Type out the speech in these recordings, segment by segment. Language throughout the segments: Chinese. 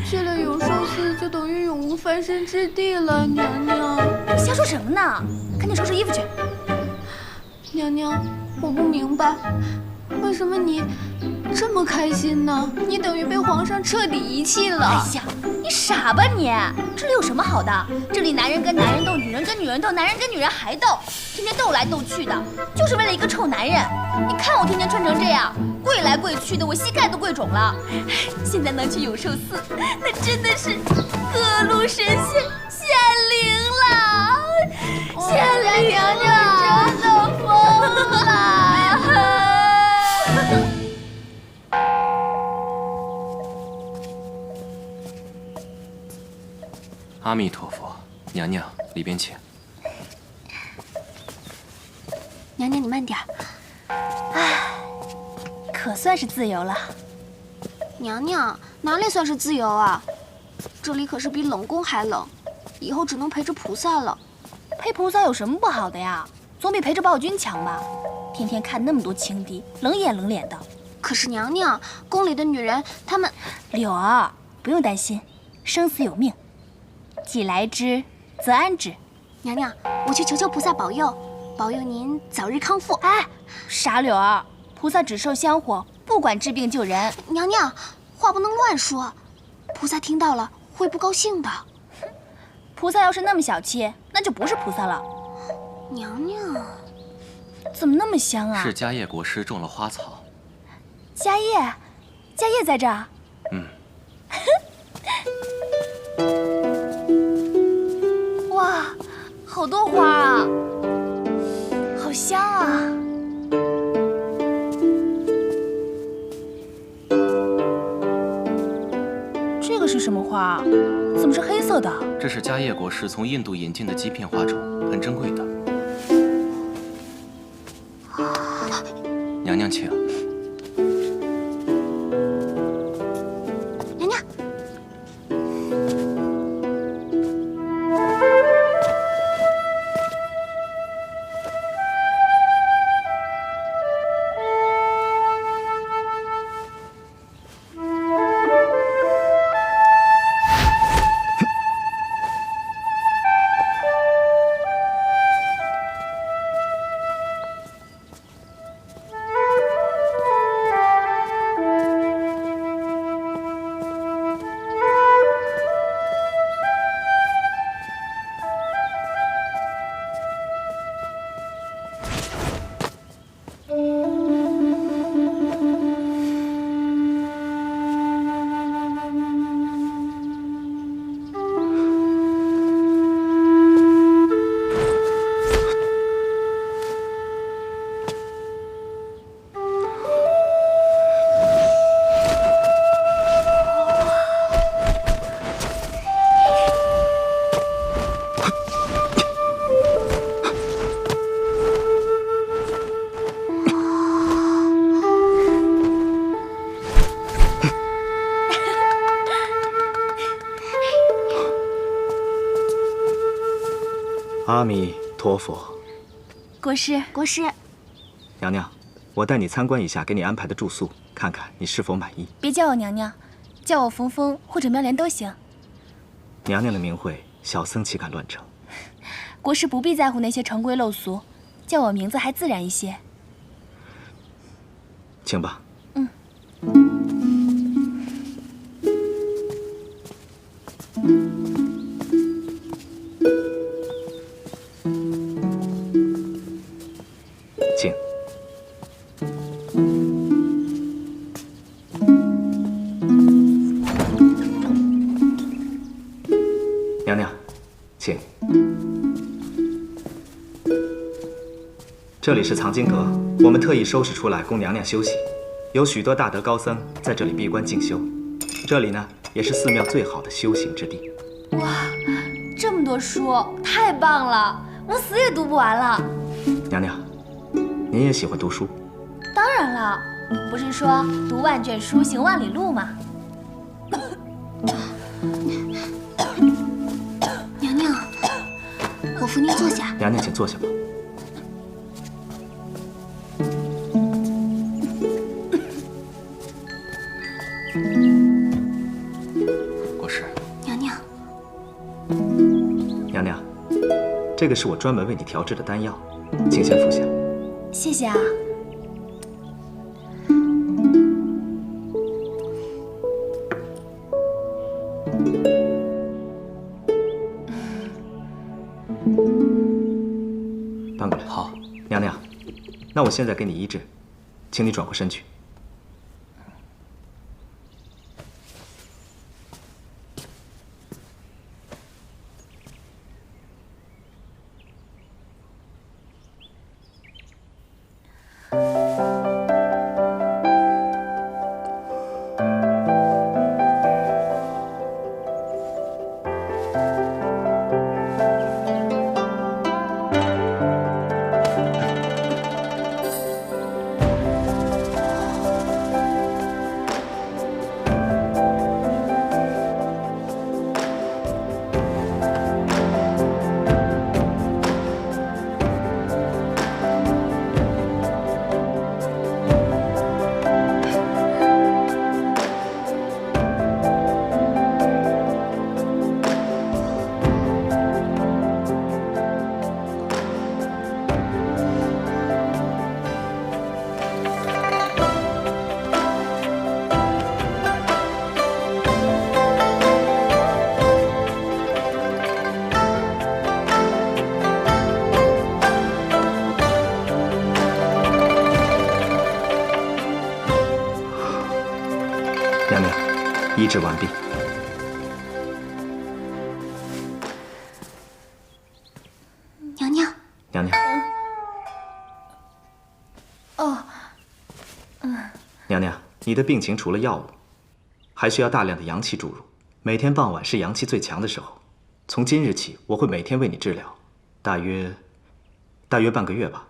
去了永寿寺就等于永无翻身之地了，娘娘。你瞎说什么呢？赶紧收拾衣服去。娘娘，我不明白，为什么你这么开心呢？你等于被皇上彻底遗弃了。哎呀，你傻吧你？这里有什么好的？这里男人跟男人斗，女人跟女人斗，男人跟女人还斗，天天斗来斗去的，就是为了一个臭男人。你看我天天穿成这样，跪来跪去的，我膝盖都跪肿了。现在能去永寿寺，那真的是各路神仙显灵了，显灵娘娘真的疯了。阿弥陀佛，娘娘里边请。娘娘，你慢点。可算是自由了。娘娘，哪里算是自由啊？这里可是比冷宫还冷，以后只能陪着菩萨了。陪菩萨有什么不好的呀？总比陪着暴君强吧？天天看那么多情敌，冷眼冷脸的。可是娘娘，宫里的女人，她们……柳儿，不用担心，生死有命，既来之，则安之。娘娘，我去求求菩萨保佑，保佑您早日康复。哎，傻柳儿，菩萨只受香火，不管治病救人。娘娘，话不能乱说，菩萨听到了会不高兴的。菩萨要是那么小气，那就不是菩萨了。娘娘，怎么那么香啊？是迦叶国师种了花草。迦叶，迦叶在这儿。嗯。哇，好多花啊，好香啊！这个是什么花啊？怎么是黑色的？这是迦叶国师从印度引进的极片花种，很珍贵的。娘娘请。娘娘，阿弥陀佛。国师，国师，娘娘，我带你参观一下给你安排的住宿，看看你是否满意。别叫我娘娘，叫我冯峰或者妙莲都行。娘娘的名讳，小僧岂敢乱称。国师不必在乎那些陈规陋俗，叫我名字还自然一些。请吧。请。娘娘，请。这里是藏经阁，我们特意收拾出来供娘娘休息。有许多大德高僧在这里闭关静修。这里呢，也是寺庙最好的修行之地。哇，这么多书，太棒了！我死也读不完了。娘娘，您也喜欢读书？当然了，不是说读万卷书，行万里路吗？娘娘，我扶您坐下。娘娘，请坐下吧。这个是我专门为你调制的丹药，请先服下。谢谢啊。搬过来。好，娘娘，那我现在给你医治，请你转过身去。娘娘，医治完毕。娘娘，娘娘，哦，娘娘，你的病情除了药物，还需要大量的阳气注入。每天傍晚是阳气最强的时候。从今日起，我会每天为你治疗，大约半个月吧。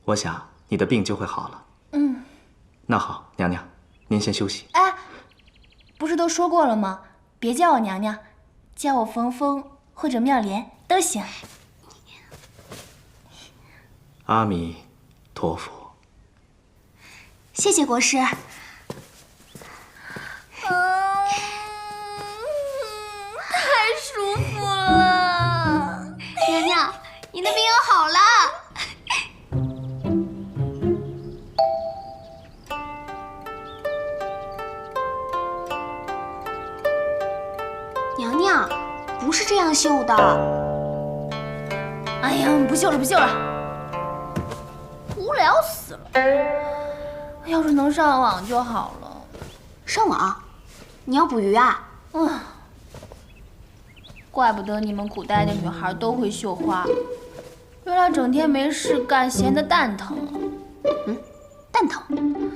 我想你的病就会好了。嗯。那好，娘娘，您先休息。哎，不是都说过了吗？别叫我娘娘，叫我冯峰或者妙莲都行。阿弥陀佛。谢谢国师。太舒服了。娘娘，你的病又好了。娘娘，不是这样绣的。哎呀，不绣了，不绣了，无聊死了。要是能上网就好了。上网？你要捕鱼啊？怪不得你们古代的女孩都会绣花，原来整天没事干，闲得蛋疼啊。蛋疼？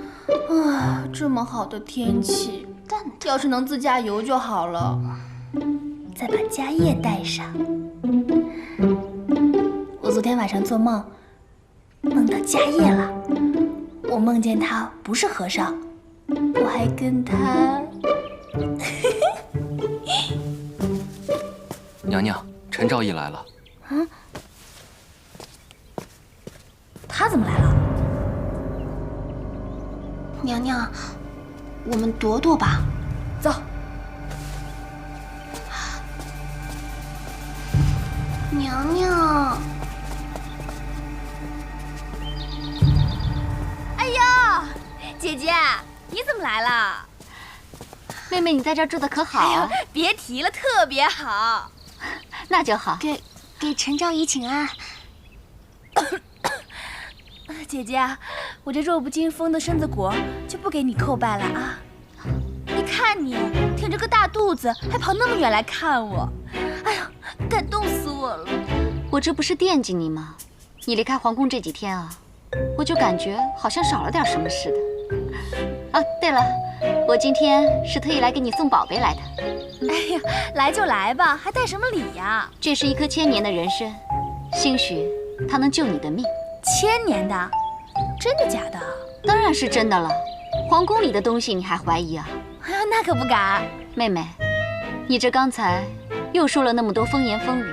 这么好的天气，蛋疼。要是能自驾游就好了。再把家业带上。我昨天晚上做梦，梦到家业了。我梦见他不是和尚，我还跟他……娘娘，陈昭义来了。他怎么来了？娘娘，我们躲躲吧。走。娘娘，哎呀，姐姐，你怎么来了？妹妹，你在这儿住的可好？哎呀，别提了，特别好。那就好。给陈昭仪请安。姐姐，我这弱不禁风的身子骨就不给你叩拜了啊！你看你挺着个大肚子，还跑那么远来看我，哎呀，感动死我了！我这不是惦记你吗？你离开皇宫这几天啊，我就感觉好像少了点什么似的。啊，对了，我今天是特意来给你送宝贝来的。哎呀，来就来吧，还带什么礼呀？这是一颗1000年的人参，兴许它能救你的命。1000年的？真的假的？当然是真的了。皇宫里的东西你还怀疑啊？哎呀，那可不敢。妹妹，你这刚才又说了那么多风言风语，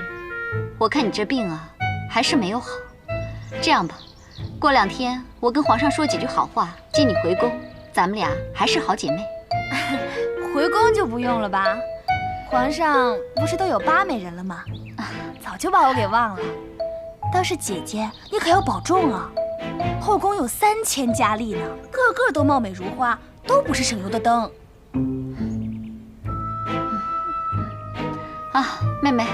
我看你这病啊还是没有好。这样吧，过2天我跟皇上说几句好话，接你回宫，咱们俩还是好姐妹。回宫就不用了吧？皇上不是都有8美人了吗？早就把我给忘了。倒是姐姐，你可要保重啊！后宫有3000佳丽呢，个个都貌美如花，都不是省油的灯。啊，妹妹，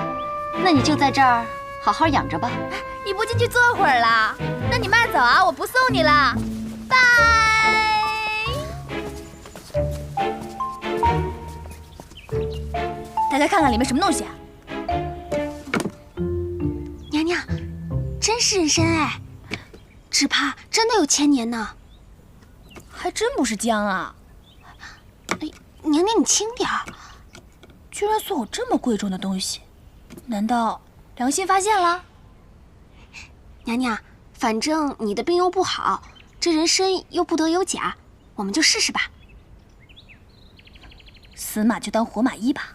那你就在这儿好好养着吧。你不进去坐会儿啦？那你慢走啊，我不送你啦，拜。大家看看里面什么东西啊？娘娘，真是人参哎，只怕真的有1000年呢。还真不是姜啊！哎，娘娘你轻点儿。居然送我这么贵重的东西，难道良心发现了？娘娘，反正你的病又不好，这人参又不得有假，我们就试试吧。死马就当活马医吧。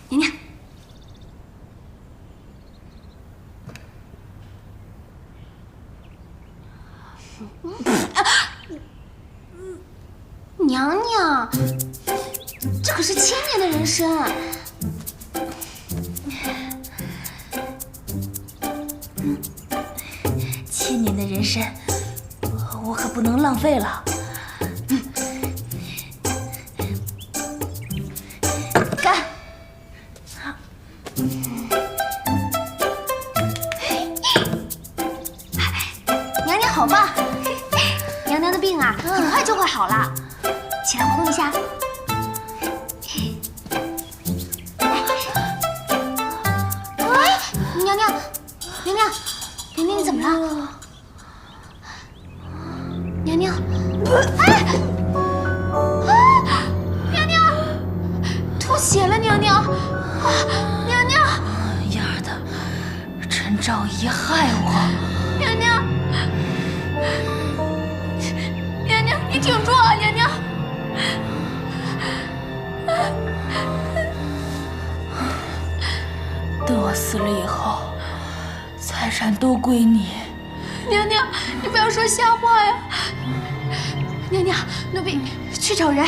娘娘，娘娘，这可是1000年的人参。1000年的人参，我可不能浪费了。干！娘娘好棒！娘娘的病啊，很快就会好了。起来活动一下。哎，娘娘，娘娘，娘娘你怎么了？娘娘，哎，娘娘，吐血了，娘娘，娘娘，丫的，陈昭仪害我！娘娘，娘娘，你挺住啊，娘娘。等我死了以后，财产都归你。娘娘，你不要说瞎话呀！娘娘，奴婢去找人，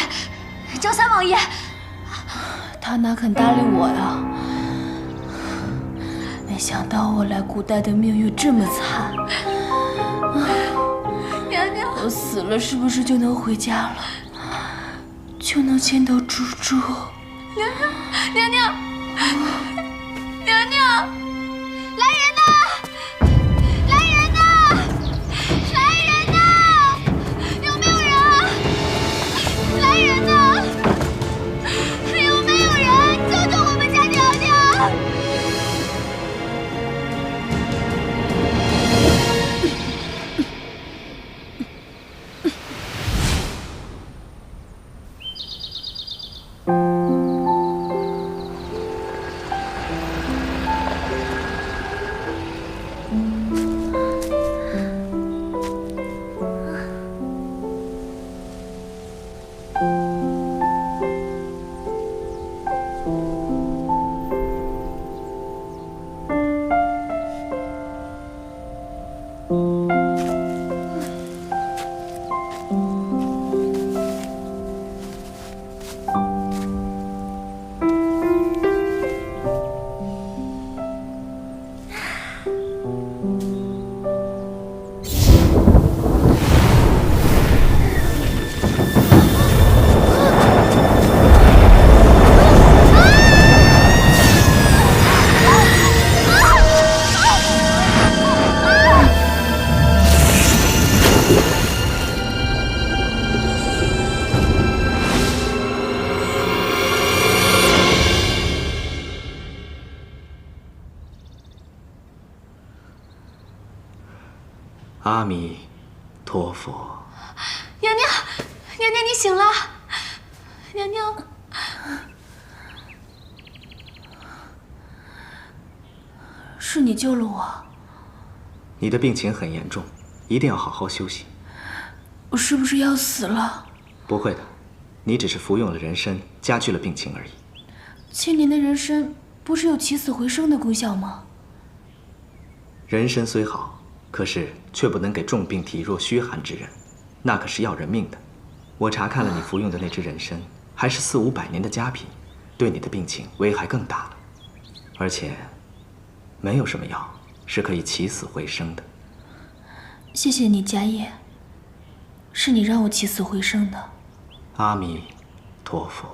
找三王爷。他哪肯搭理我呀？没想到我来古代的命运这么惨。娘娘，我死了是不是就能回家了？就能见到猪猪？娘娘，娘娘，娘娘，来人呐！来人呐！来人呐！有没有人啊？来人呐！有没有人救救我们家娘娘？阿弥陀佛。娘娘，娘娘，你醒了。娘娘，是你救了我。你的病情很严重，一定要好好休息。我是不是要死了？不会的，你只是服用了人参，加剧了病情而已。1000年的人参不是有起死回生的功效吗？人参虽好，可是却不能给重病体弱虚寒之人，那可是要人命的。我查看了你服用的那支人参，还是400-500年的佳品，对你的病情危害更大了。而且，没有什么药是可以起死回生的。谢谢你，家业，是你让我起死回生的。阿弥陀佛。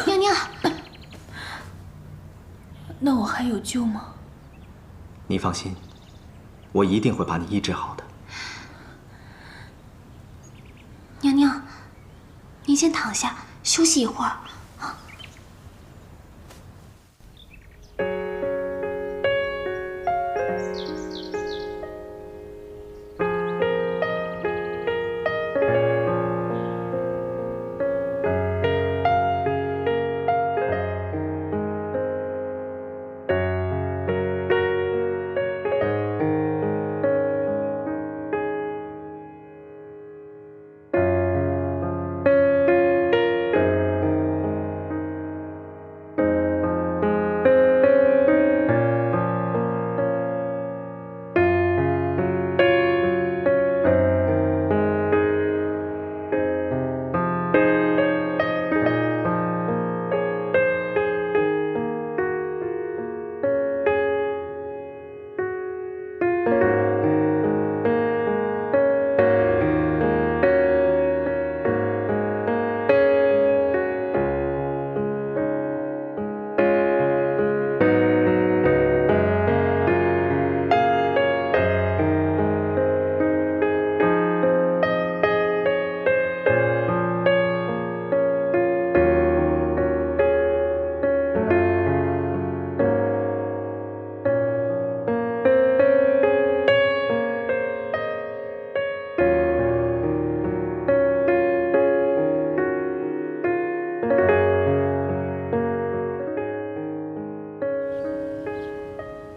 娘娘，那我还有救吗？你放心，我一定会把你医治好的。娘娘，您先躺下休息一会儿。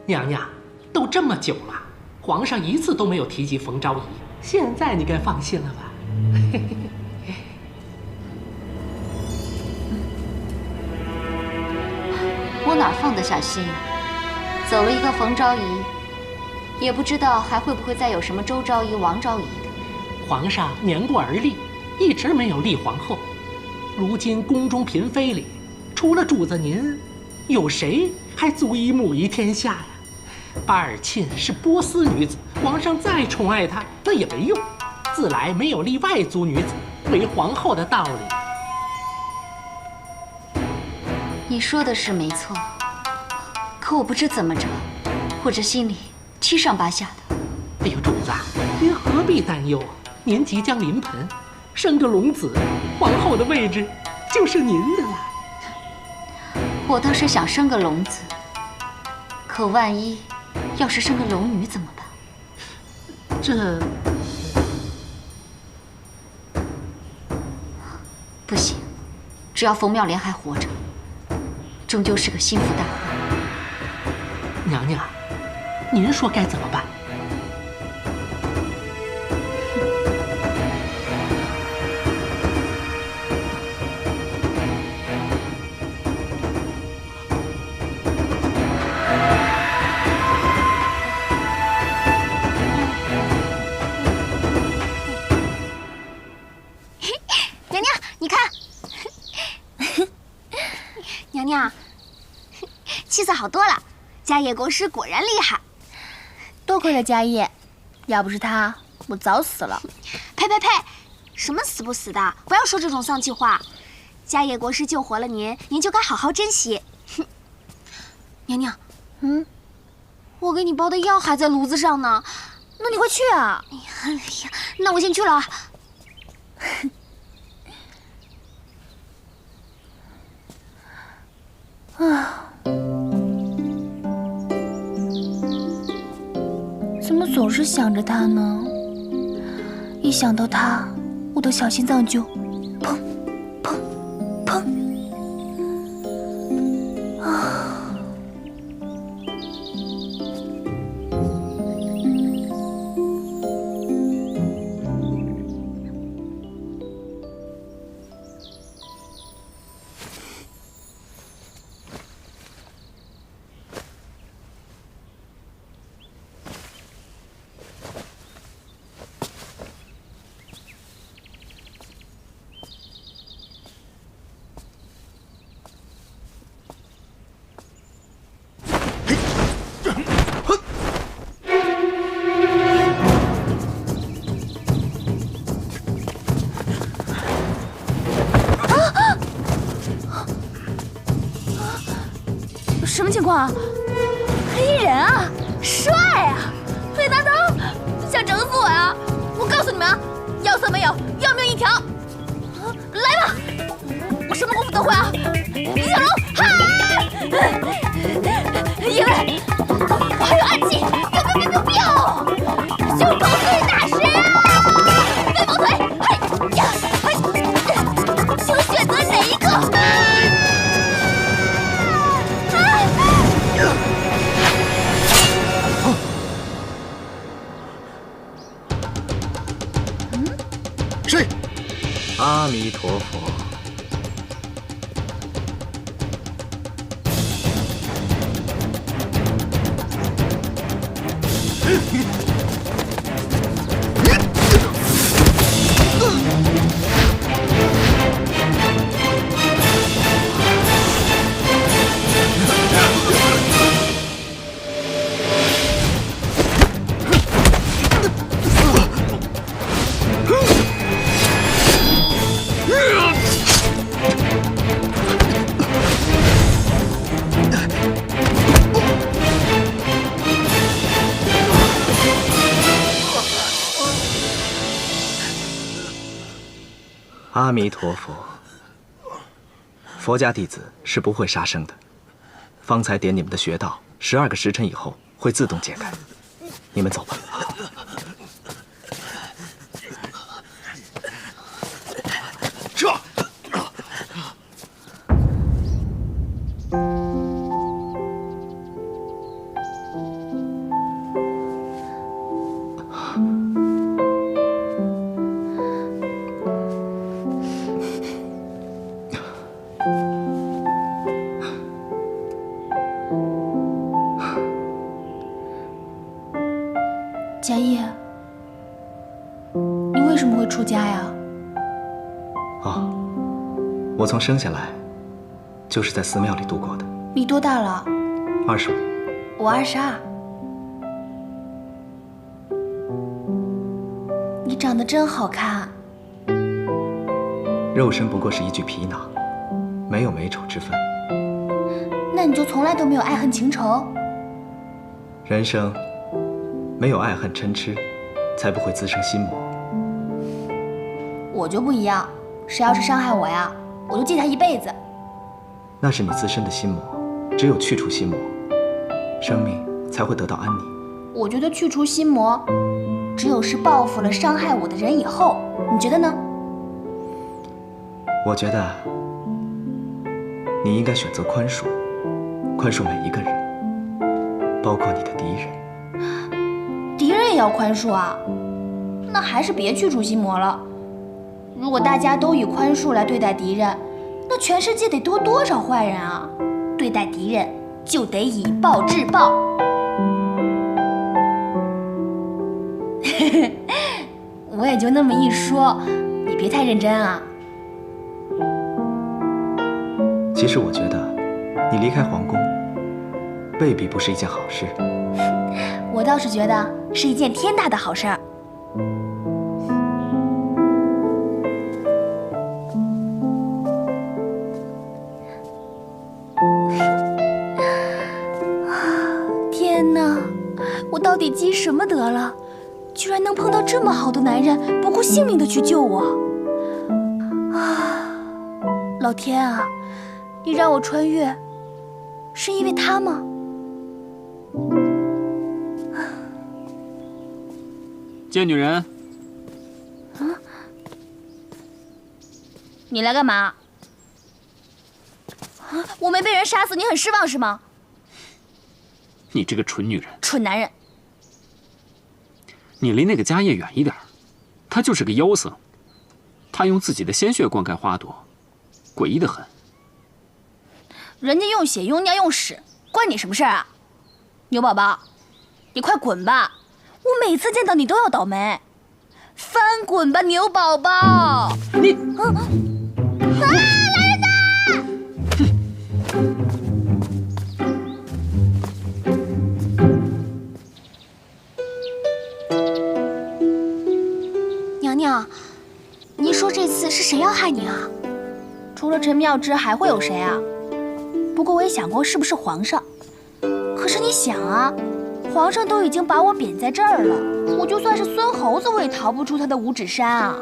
娘娘，都这么久了，皇上一次都没有提及冯昭仪，现在你该放心了吧？我哪放得下心啊？走了一个冯昭仪，也不知道还会不会再有什么周昭仪、王昭仪的。皇上年过而立，一直没有立皇后。如今宫中嫔妃里，除了主子您，有谁还足以母仪天下呀？巴尔沁是波斯女子，皇上再宠爱她，那也没用。自来没有立外族女子为皇后的道理。你说的是没错，可我不知怎么着，我这心里七上八下的。哎呦，主子，您何必担忧啊？您即将临盆，生个龙子，皇后的位置就是您的了。我倒是想生个龙子，可万一要是生个龙女怎么办？这不行，只要冯妙莲还活着，终究是个心腹大患。娘娘，您说该怎么办？娘娘，你看，娘娘，气色好多了。家业国师果然厉害，多亏了家业，要不是他，我早死了。呸呸呸！什么死不死的，不要说这种丧气话。家业国师救活了您，您就该好好珍惜。哼，娘娘，我给你包的药还在炉子上呢，那你快去啊！哎呀，那我先去了。怎么总是想着他呢？一想到他，我的小心脏就砰砰砰啊！况啊？黑衣人啊，帅啊，会拿刀，想整死我呀！我告诉你们啊，要色没有，要命一条。来吧，我什么功夫都会啊！李小龙，哈！因为我还有暗器，biu！胸口碎大石啊！飞毛腿，嘿呀，嘿，请选择哪一个？谁？阿弥陀佛。阿弥陀佛，佛家弟子是不会杀生的。方才点你们的穴道，12个时辰以后会自动解开。你们走吧。撤！嘉义，你为什么会出家呀？哦，我从生下来就是在寺庙里度过的。你多大了25。我22。你长得真好看。肉身不过是一具皮囊，没有美丑之分。那你就从来都没有爱恨情仇？人生没有爱恨嗔痴，才不会滋生心魔。我就不一样，谁要是伤害我呀，我就记他一辈子。那是你自身的心魔，只有去除心魔，生命才会得到安宁。我觉得去除心魔，只有是报复了伤害我的人以后，你觉得呢？我觉得你应该选择宽恕，宽恕每一个人，包括你的敌人。敌人也要宽恕啊？那还是别去除心魔了。如果大家都以宽恕来对待敌人，那全世界得多少坏人啊？对待敌人就得以暴制暴。我也就那么一说，你别太认真啊。其实我觉得，你离开皇宫，未必不是一件好事。我倒是觉得是一件天大的好事儿。天哪，我到底积什么德了？居然能碰到这么好的男人，不顾性命的去救我！啊，老天啊，你让我穿越，是因为他吗？贱女人，你来干嘛？我没被人杀死，你很失望是吗？你这个蠢女人，蠢男人！你离那个家业远一点，他就是个妖僧，他用自己的鲜血灌溉花朵，诡异的很。人家用血用尿用屎，关你什么事儿啊？牛宝宝，你快滚吧！我每次见到你都要倒霉，翻滚吧，牛宝宝！你，来人呐！娘娘，你说这次是谁要害你啊？除了陈妙之，还会有谁啊？不过我也想过，是不是皇上？是你想啊，皇上都已经把我贬在这儿了，我就算是孙猴子，我也逃不出他的五指山啊。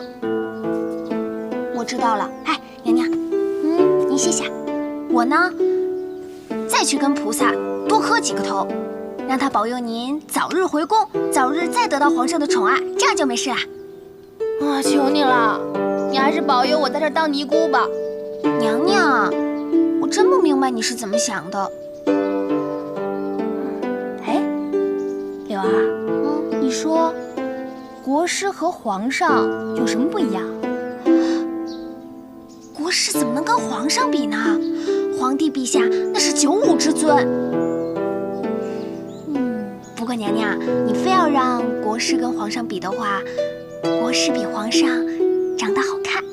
我知道了。哎，娘娘，你歇下，我呢，再去跟菩萨多磕几个头，让他保佑您早日回宫，早日再得到皇上的宠爱，这样就没事啦。啊，求你了，你还是保佑我在这儿当尼姑吧。娘娘，我真不明白你是怎么想的。哎，柳儿，你说国师和皇上有什么不一样？国师怎么能跟皇上比呢？皇帝陛下那是95之尊。不过娘娘，你非要让国师跟皇上比的话，国师比皇上长得好看。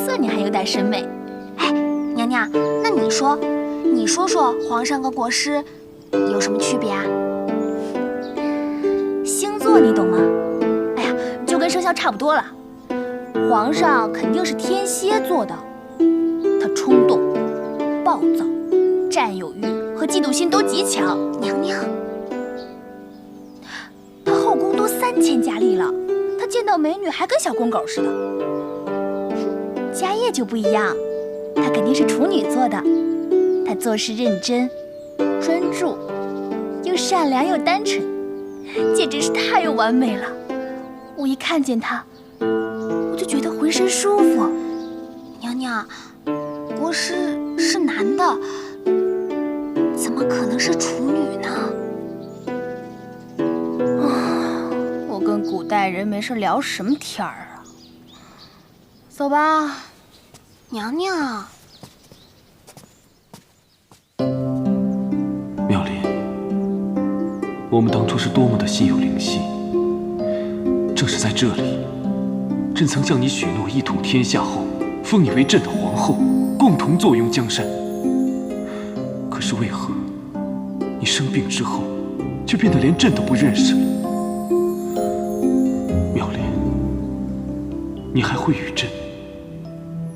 算你还有点审美。哎，娘娘，那你说说皇上跟国师有什么区别啊？星座你懂吗？哎呀，就跟生肖差不多了。皇上肯定是天蝎座的，他冲动、暴躁、占有欲和嫉妒心都极强。娘娘，他后宫都3000佳丽了，他见到美女还跟小公狗似的。家业就不一样，他肯定是处女座的，他做事认真、专注，又善良又单纯，简直是太完美了。我一看见他，我就觉得浑身舒服。娘娘，国师是男的，怎么可能是处女呢？我跟古代人没事聊什么天儿啊？走吧。娘娘，妙莲，我们当初是多么的心有灵犀。正是在这里，朕曾向你许诺一统天下后，封你为朕的皇后，共同坐拥江山。可是为何你生病之后，却变得连朕都不认识了？妙莲，你还会与朕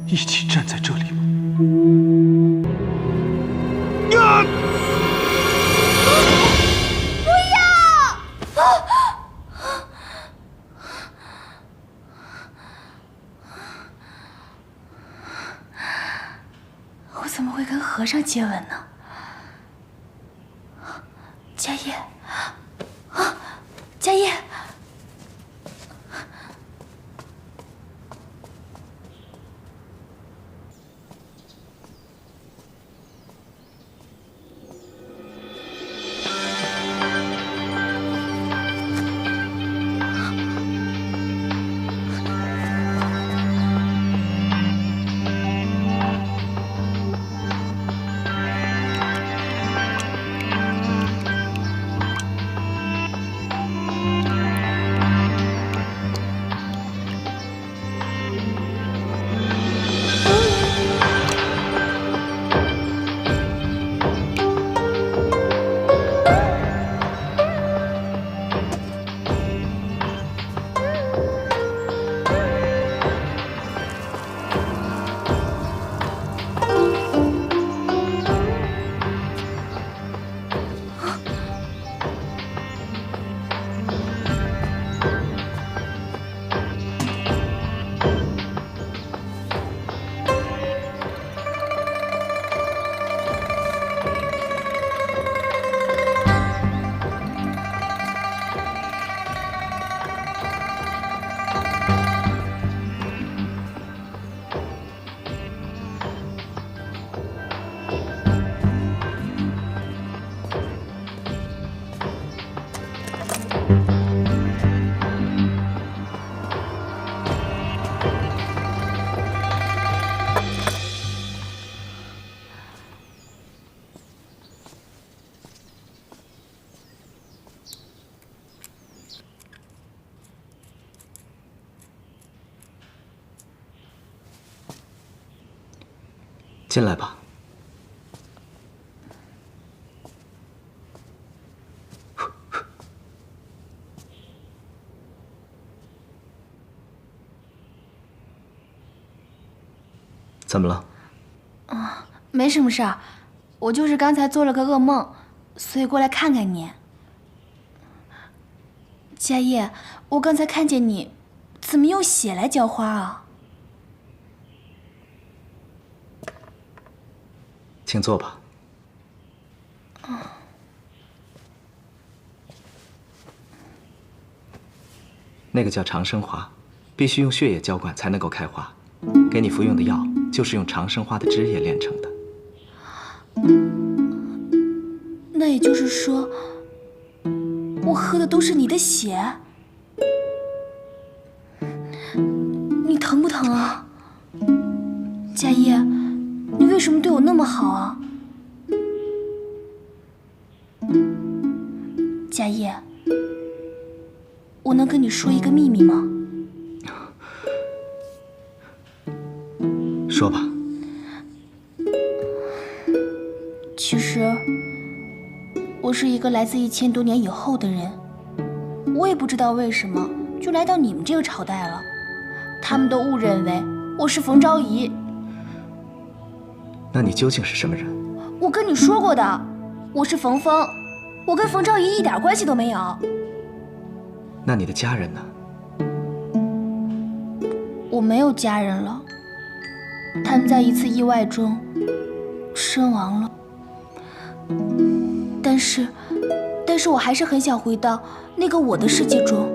一起站在这里吗？我怎么会跟和尚接吻呢？家业，啊，家业！进来吧。怎么了？没什么事儿，我就是刚才做了个噩梦，所以过来看看你。佳叶，我刚才看见你，怎么用血来浇花啊？请坐吧。那个叫长生花，必须用血液浇灌才能够开花。给你服用的药就是用长生花的汁液炼成的。那也就是说，我喝的都是你的血？你疼不疼啊？佳叶，你为什么对我那么好啊？佳叶，我能跟你说一个秘密吗？说吧。其实，我是一个来自1000多年以后的人，我也不知道为什么就来到你们这个朝代了。他们都误认为我是冯昭仪。那你究竟是什么人？我跟你说过的，我是冯峰，我跟冯昭仪一点关系都没有。那你的家人呢？我没有家人了，他们在一次意外中身亡了。但是我还是很想回到那个我的世界中。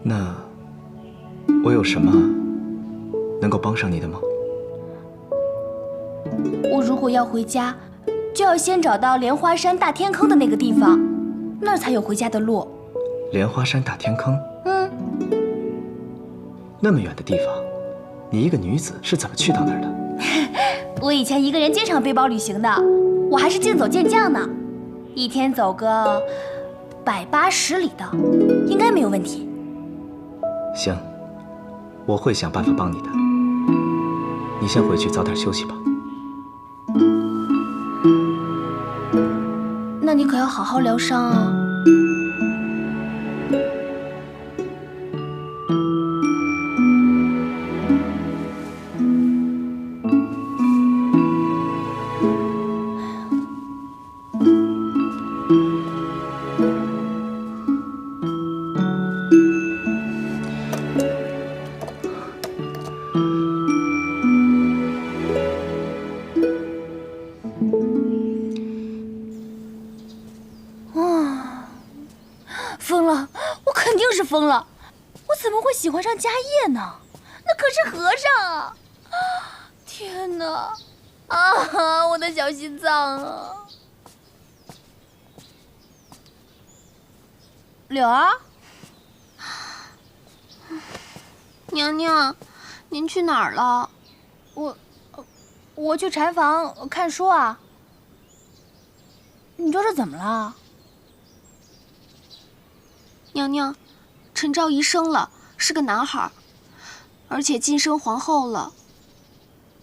那我有什么能够帮上你的吗？我如果要回家，就要先找到莲花山大天坑的那个地方，那儿才有回家的路。莲花山大天坑？那么远的地方，你一个女子是怎么去到那儿的？我以前一个人经常背包旅行的，我还是渐走渐降呢，一天走个180里的，应该没有问题。行，我会想办法帮你的。你先回去早点休息吧。那你可要好好疗伤啊。疯了！我肯定是疯了！我怎么会喜欢上家业呢？那可是和尚啊！天哪！啊，我的小心脏啊！柳儿，娘娘，您去哪儿了？我去禅房看书啊。你这是怎么了？娘娘，陈昭仪生了，是个男孩，而且晋升皇后了。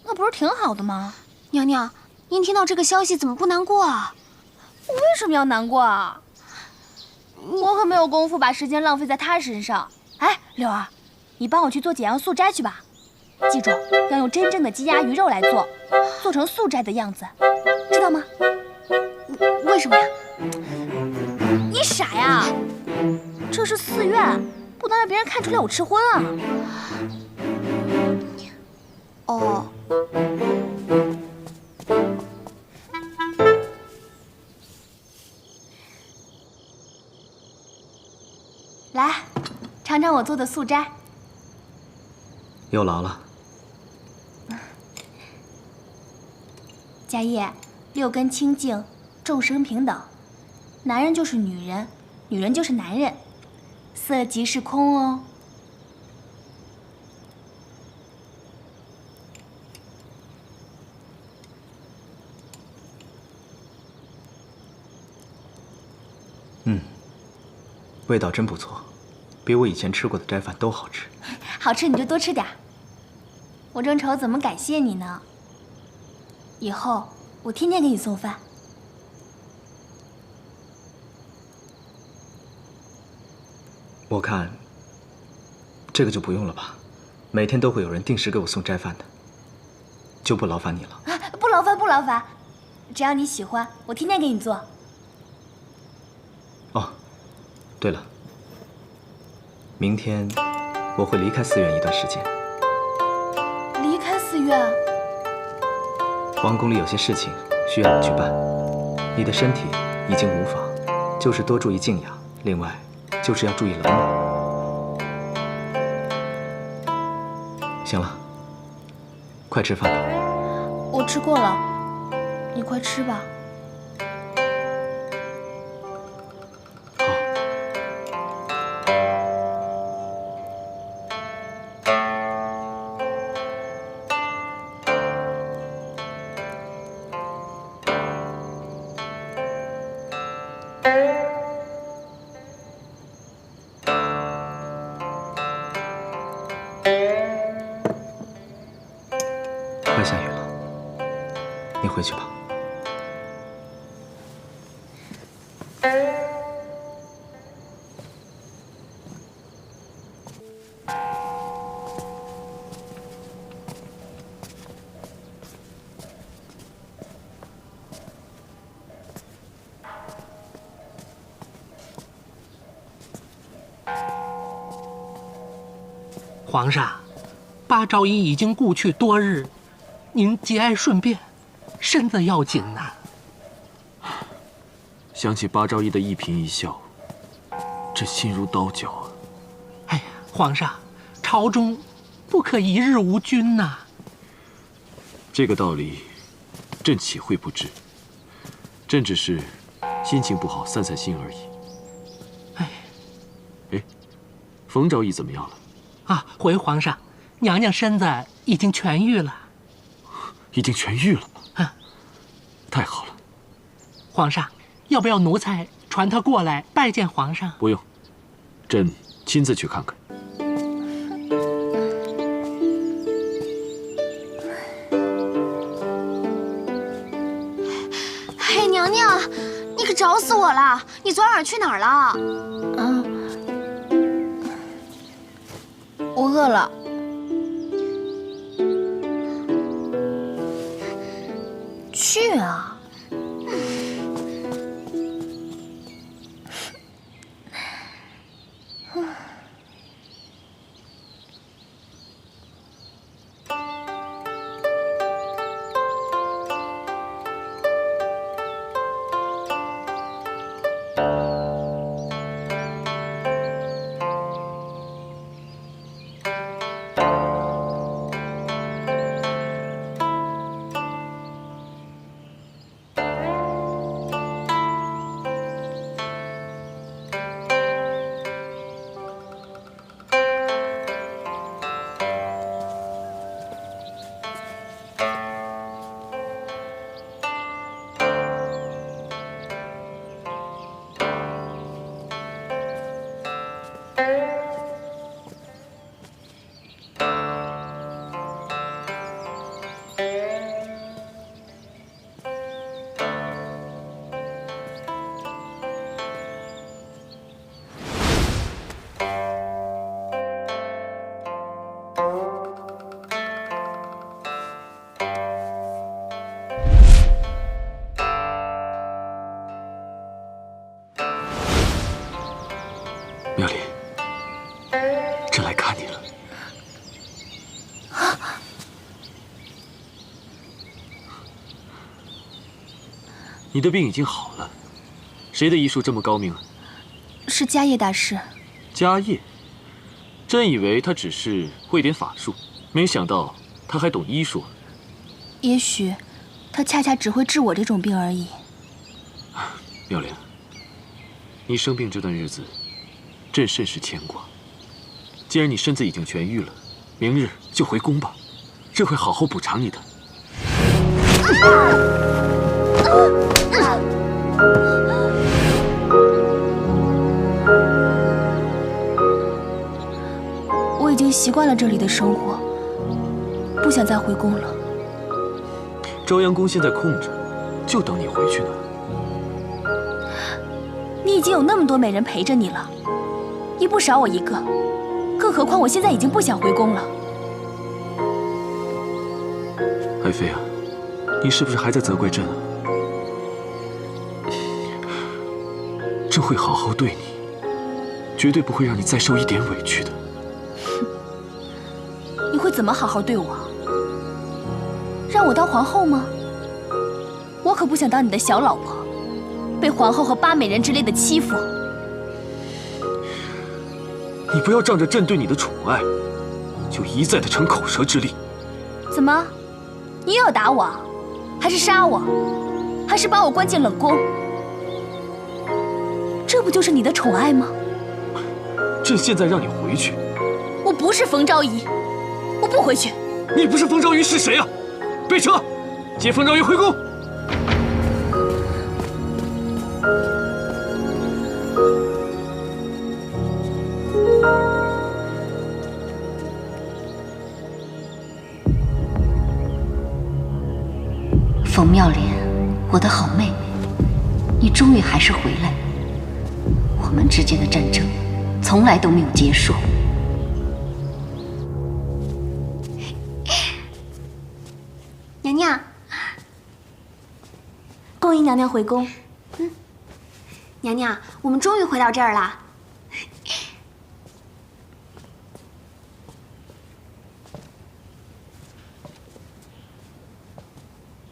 那不是挺好的吗？娘娘，您听到这个消息怎么不难过啊？我为什么要难过啊？我可没有功夫把时间浪费在他身上。哎，柳儿，你帮我去做解阳素斋去吧。记住，要用真正的鸡鸭鱼肉来做，做成素斋的样子，知道吗？为什么呀？你傻呀！这是寺院，不能让别人看出来我吃荤啊。哦。来，尝尝我做的素斋。有劳了。家业，六根清净，众生平等。男人就是女人，女人就是男人，色即是空哦。味道真不错，比我以前吃过的斋饭都好吃。好吃你就多吃点。我正愁怎么感谢你呢。以后我天天给你送饭。我看这个就不用了吧，每天都会有人定时给我送斋饭的，就不劳烦你了。不劳烦不劳烦，只要你喜欢，我天天给你做。哦，对了，明天我会离开寺院一段时间。离开寺院？王宫里有些事情需要你去办，你的身体已经无妨，就是多注意静养，另外就是要注意冷暖。行了，快吃饭吧。我吃过了，你快吃吧。快下雨了，你回去吧。皇上，巴昭仪已经故去多日，您节哀顺变，身子要紧呐。想起巴昭仪的一颦一笑，朕心如刀绞啊！哎呀，皇上，朝中不可一日无君呐。这个道理，朕岂会不知？朕只是心情不好，散散心而已。哎，冯昭仪怎么样了？啊，回皇上，娘娘身子已经痊愈了。已经痊愈了？啊，太好了。皇上，要不要奴才传她过来拜见皇上？不用，朕亲自去看看。嘿，娘娘，你可找死我了！你昨晚去哪儿了？我饿了。去啊！妙丽，朕来看你了。你的病已经好了，谁的医术这么高明啊？是迦叶大师。迦叶，朕以为他只是会点法术，没想到他还懂医术。也许，他恰恰只会治我这种病而已。妙莲，你生病这段日子，朕甚是牵挂。既然你身子已经痊愈了，明日就回宫吧，朕会好好补偿你的。我已经习惯了这里的生活，不想再回宫了。朝阳宫现在空着，就等你回去呢。你已经有那么多美人陪着你了，你不少我一个，更何况我现在已经不想回宫了。爱妃啊，你是不是还在责怪朕啊？会好好对你，绝对不会让你再受一点委屈的。你会怎么好好对我？让我当皇后吗？我可不想当你的小老婆，被皇后和八美人之类的欺负。你不要仗着朕对你的宠爱，就一再的逞口舌之力。怎么，你又要打我，还是杀我，还是把我关进冷宫？这不就是你的宠爱吗？朕现在让你回去。我不是冯昭仪，我不回去。你不是冯昭仪是谁啊？备车，接冯昭仪回宫。冯妙莲，我的好妹妹，你终于还是回来了。我们之间的战争从来都没有结束。娘娘，恭迎娘娘回宫。娘娘，我们终于回到这儿了。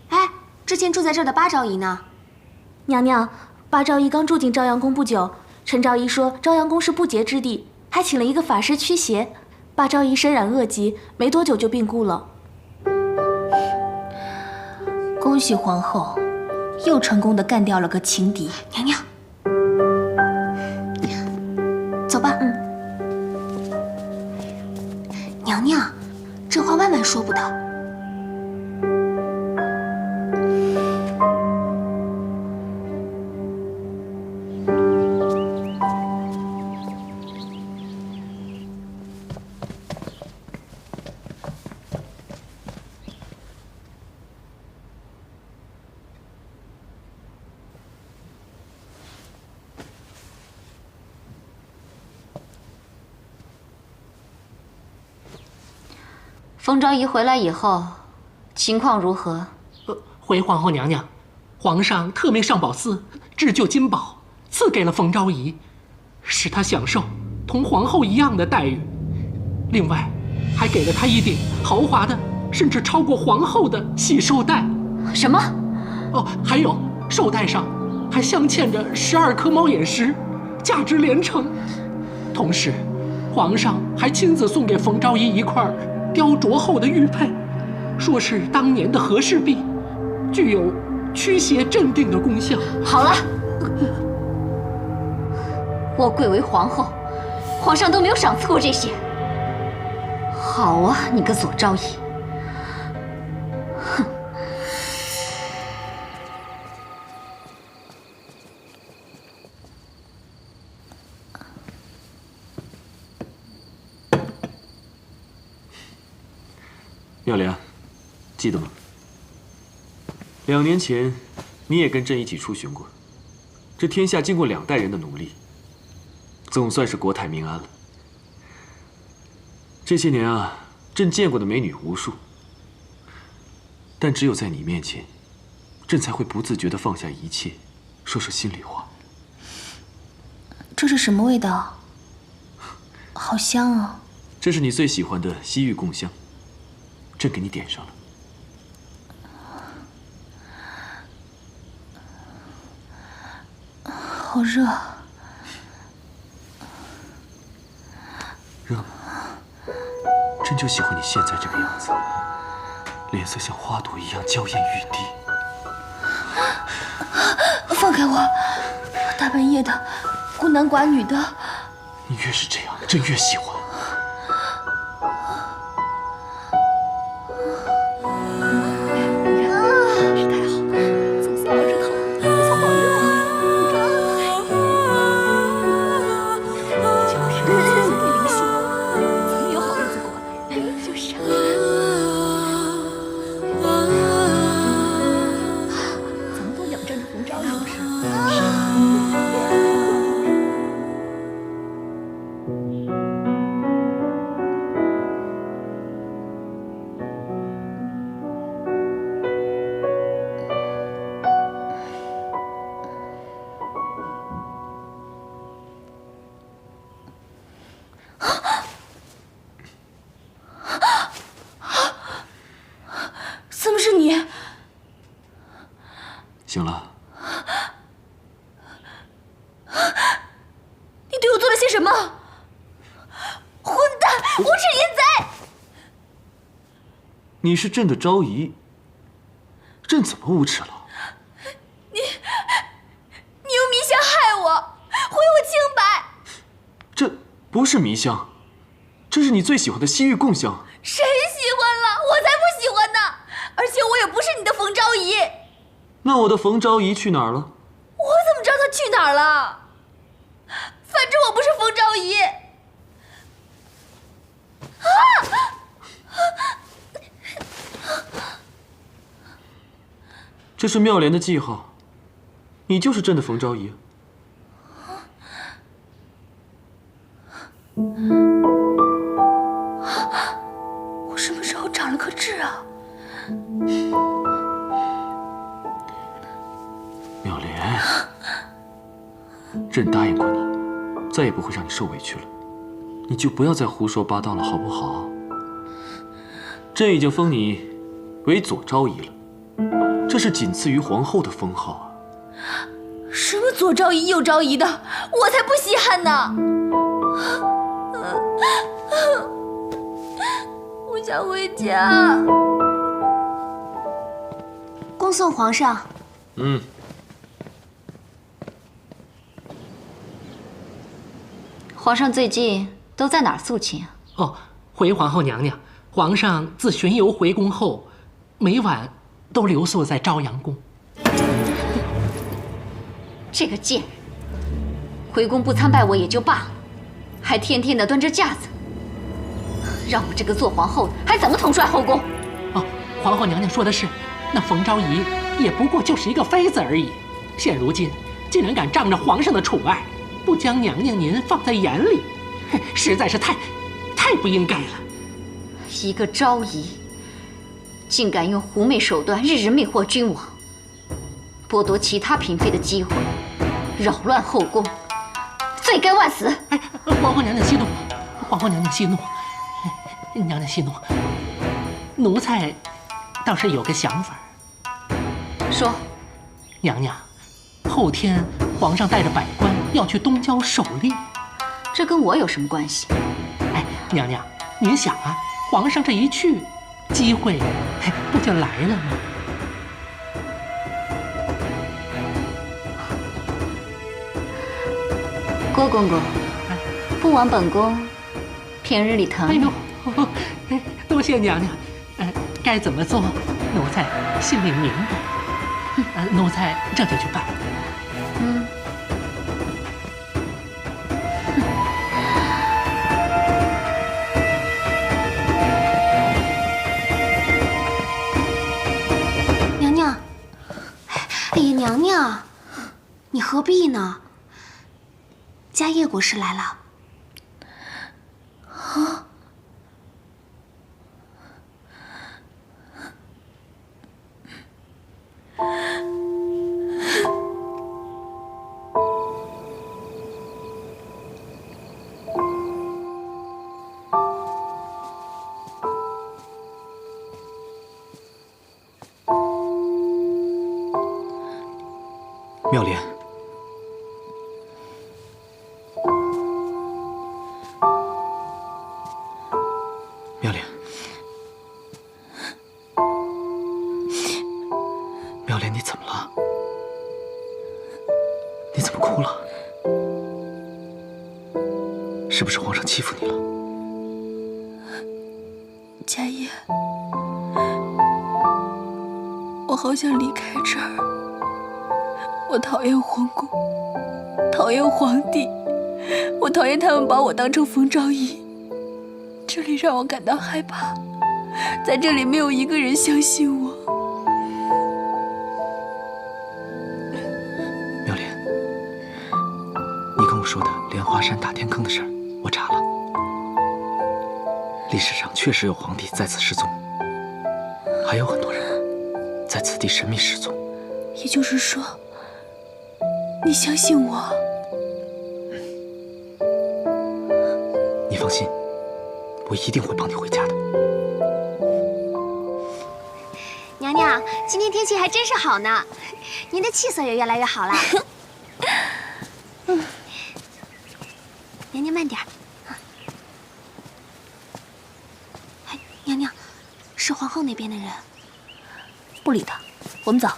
哎，之前住在这儿的八昭仪呢？娘娘，八昭仪刚住进朝阳宫不久，陈昭仪说朝阳宫是不洁之地，还请了一个法师驱邪。八昭仪身染恶疾，没多久就病故了。恭喜皇后，又成功的干掉了个情敌。娘娘，走吧。娘娘，这话万万说不得。冯昭仪回来以后，情况如何？回皇后娘娘，皇上特命上宝寺制就金宝，赐给了冯昭仪，使她享受同皇后一样的待遇。另外，还给了她一顶豪华的，甚至超过皇后的喜寿带。什么？哦，还有寿带上还镶嵌着12颗猫眼石，价值连城。同时，皇上还亲自送给冯昭仪一块雕琢后的玉佩，说是当年的和氏璧，具有驱邪镇定的功效。好了，我贵为皇后，皇上都没有赏赐过这些。好啊，你个左昭仪！哼！妙莲，记得吗？2年前，你也跟朕一起出巡过。这天下经过2代人的努力，总算是国泰民安了。这些年啊，朕见过的美女无数，但只有在你面前，朕才会不自觉地放下一切，说说心里话。这是什么味道？好香啊！这是你最喜欢的西域贡香，朕给你点上了。好热。热吗？朕就喜欢你现在这个样子，脸色像花朵一样娇艳欲滴。放开我！大半夜的，孤男寡女的。你越是这样，朕越喜欢。无耻淫贼！你是朕的昭仪，朕怎么无耻了？你用迷香害我，毁我清白。这不是迷香，这是你最喜欢的西域贡香。谁喜欢了？我才不喜欢呢！而且我也不是你的冯昭仪。那我的冯昭仪去哪儿了？我怎么知道她去哪儿了？反正我不是冯昭仪。这是妙莲的记号，你就是朕的冯昭仪。我什么时候长了颗痣啊？妙莲，朕答应过你，再也不会让你受委屈了，你就不要再胡说八道了，好不好？朕已经封你为左昭仪了。这是仅次于皇后的封号啊！什么左昭仪右昭仪的，我才不稀罕呢！我想回家。恭送皇上。皇上最近都在哪儿肃亲啊？哦，回皇后娘娘，皇上自巡游回宫后，每晚都留宿在朝阳宫。这个贱人，回宫不参拜我也就罢了，还天天的端着架子，让我这个做皇后的还怎么统帅后宫？哦，皇后娘娘说的是，那冯昭仪也不过就是一个妃子而已，现如今竟然敢仗着皇上的宠爱，不将娘娘您放在眼里，实在是太不应该了。一个昭仪，竟敢用狐媚手段日日魅惑君王，剥夺其他嫔妃的机会，扰乱后宫，罪该万死！哎，皇后娘娘息怒，皇后娘娘息怒，娘娘息怒。奴才倒是有个想法。说，娘娘，后天皇上带着百官要去东郊狩猎，这跟我有什么关系？哎，娘娘，您想啊，皇上这一去，机会不就来了吗？郭公公，不枉本宫平日里疼你。哎呦，多谢娘娘。该怎么做，奴才心里明白。奴才这就去办。娘娘，哎呀，娘娘，你何必呢？家业国师来了。啊！妙莲，妙莲，妙莲，你怎么了？你怎么哭了？是不是皇上欺负你了？家业，我好想离开这儿。我讨厌皇宫，讨厌皇帝，我讨厌他们把我当成冯昭仪。这里让我感到害怕，在这里没有一个人相信我。妙莲，你跟我说的莲花山打天坑的事儿，我查了，历史上确实有皇帝在此失踪，还有很多人在此地神秘失踪。也就是说，你相信我？你放心，我一定会帮你回家的。娘娘，今天天气还真是好呢，您的气色也越来越好了。娘娘慢点儿。是皇后那边的人。不理他，我们走。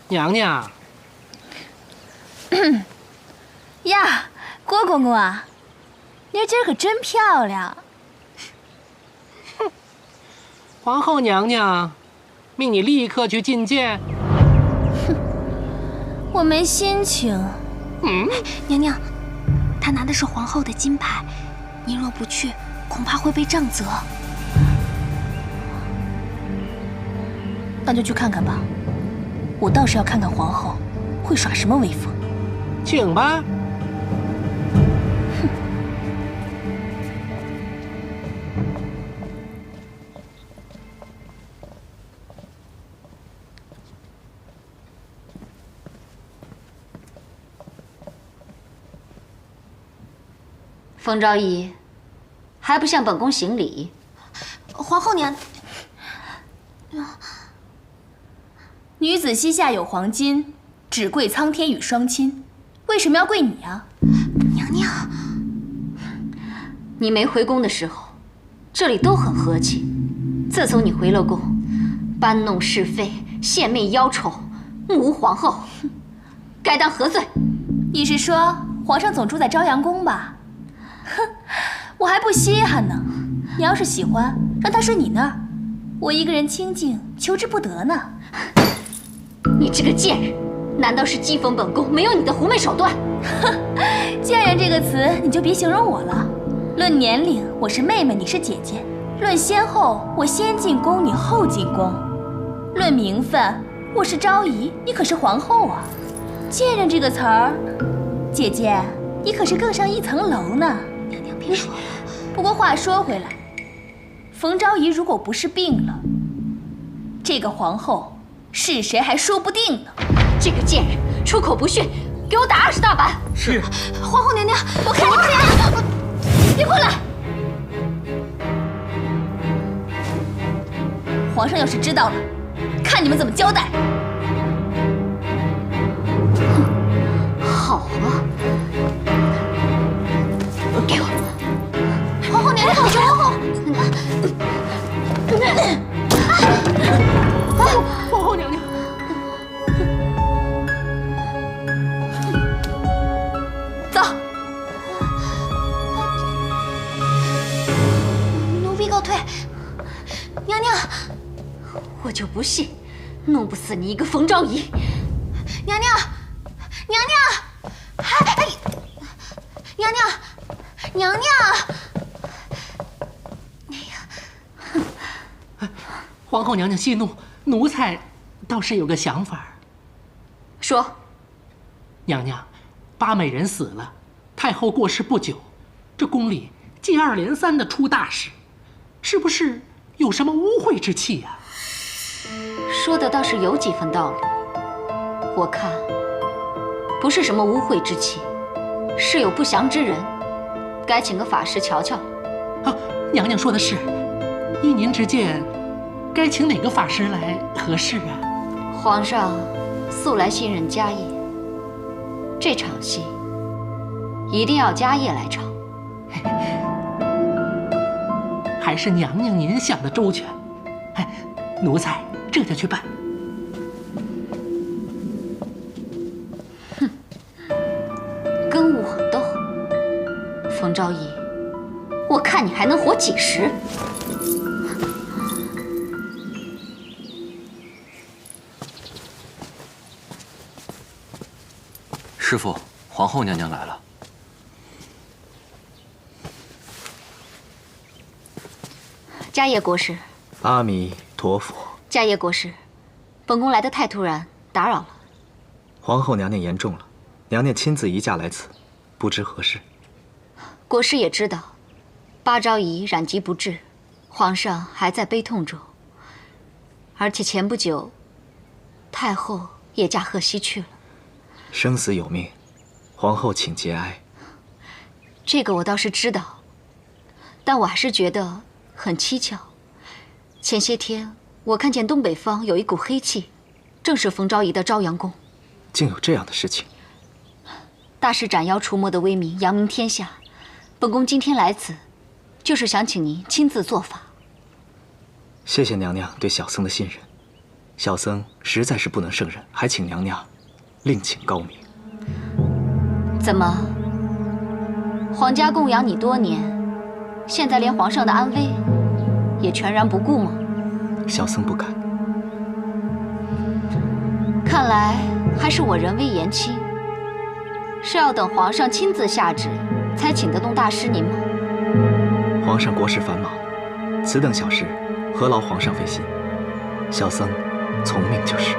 娘娘。呀，郭公公啊，妮儿今儿可真漂亮。皇后娘娘，命你立刻去觐见。我没心情。娘娘，他拿的是皇后的金牌，您若不去，恐怕会被杖责。那就去看看吧。我倒是要看看皇后会耍什么威风。请吧。冯昭仪，还不向本宫行礼？皇后娘，女子膝下有黄金，只跪苍天与双亲。为什么要跪你啊？娘娘，你没回宫的时候，这里都很和气。自从你回了宫，搬弄是非、献媚妖丑、目无皇后，该当何罪？你是说皇上总住在朝阳宫吧？哼，我还不稀罕呢。你要是喜欢，让他睡你那儿，我一个人清静，求之不得呢。你这个贱人，难道是讥讽本宫没有你的狐媚手段？哼，贱人这个词你就别形容我了。论年龄，我是妹妹，你是姐姐；论先后，我先进宫，你后进宫；论名分，我是昭仪，你可是皇后啊。贱人这个词儿，姐姐，你可是更上一层楼呢。娘娘别说了。不过话说回来，冯昭仪如果不是病了，这个皇后是谁还说不定呢。这个贱人出口不逊，给我打20大板！是。皇后娘娘，我看你们俩，别过来！皇上要是知道了，看你们怎么交代。好啊，给我！皇后娘娘，皇后。皇后娘娘。走。奴婢告退。娘娘，我就不信，弄不死你一个冯昭仪！娘娘，娘娘，哎，娘娘，娘娘。皇后娘娘息怒，奴才倒是有个想法。说。娘娘，八美人死了，太后过世不久，这宫里接二连三的出大事，是不是有什么污秽之气呀？说的倒是有几分道理。我看不是什么污秽之气，是有不祥之人，该请个法师瞧瞧。啊，娘娘说的是，依您之见，该请哪个法师来合适啊？皇上素来信任家业，这场戏一定要家业来唱。还是娘娘您想的周全，奴才这就去办。哼，跟我斗，冯昭仪，我看你还能活几时？师父，皇后娘娘来了。迦叶国师。阿弥陀佛。迦叶国师，本宫来得太突然，打扰了。皇后娘娘言重了，娘娘亲自移驾来此，不知何事。国师也知道，八昭仪染疾不治，皇上还在悲痛中。而且前不久，太后也驾鹤西去了。生死有命，皇后请节哀。这个我倒是知道，但我还是觉得很蹊跷。前些天我看见东北方有一股黑气，正是冯昭仪的朝阳宫。竟有这样的事情！大师斩妖除魔的威名扬名天下，本宫今天来此，就是想请您亲自做法。谢谢娘娘对小僧的信任，小僧实在是不能胜任，还请娘娘另请高明。怎么，皇家供养你多年，现在连皇上的安危也全然不顾吗？小僧不敢。看来还是我人微言轻，是要等皇上亲自下旨才请得动大师您吗？皇上国事繁忙，此等小事何劳皇上费心？小僧从命就是。